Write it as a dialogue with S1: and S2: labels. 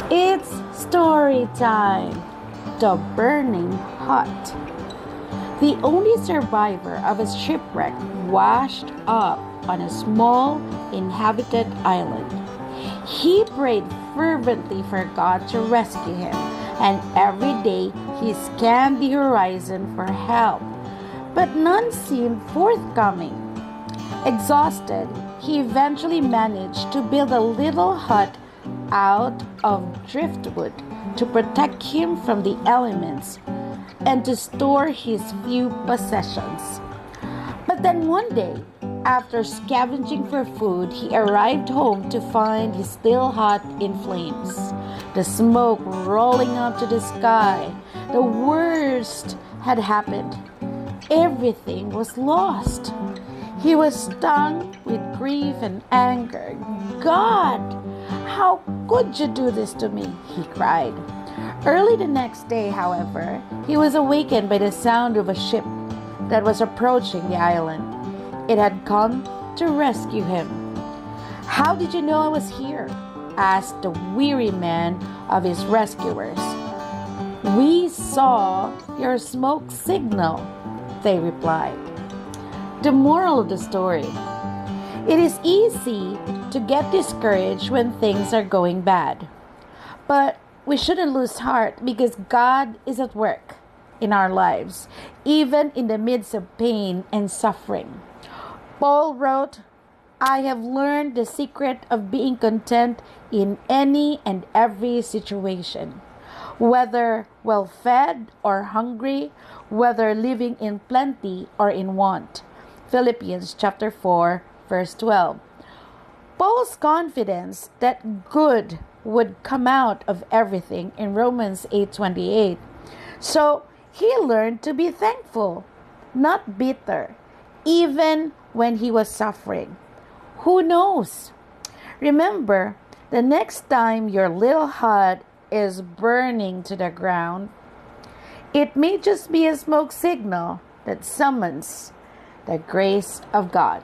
S1: It's story time. The Burning Hut. The only survivor of a shipwreck washed up on a small inhabited island. He prayed fervently for God to rescue him, and every day he scanned the horizon for help, but none seemed forthcoming. Exhausted, he eventually managed to build a little hut out of driftwood to protect him from the elements and to store his few possessions. But then one day, after scavenging for food, he arrived home to find his little hut in flames, the smoke rolling up to the sky. The worst had happened. Everything was lost. He was stung with grief and anger. God, how could you do this to me? He cried. Early the next day, however, he was awakened by the sound of a ship that was approaching the island. It had come to rescue him. How did you know I was here? Asked the weary man of his rescuers. We saw your smoke signal, they replied. The moral of the story: it is easy to get discouraged when things are going bad. But we shouldn't lose heart because God is at work in our lives, even in the midst of pain and suffering. Paul wrote, I have learned the secret of being content in any and every situation, whether well fed or hungry, whether living in plenty or in want. Philippians chapter 4, verse 12. Paul's confidence that good would come out of everything in Romans 8:28. So he learned to be thankful, not bitter, even when he was suffering. Who knows? Remember, the next time your little hut is burning to the ground, it may just be a smoke signal that summons the grace of God.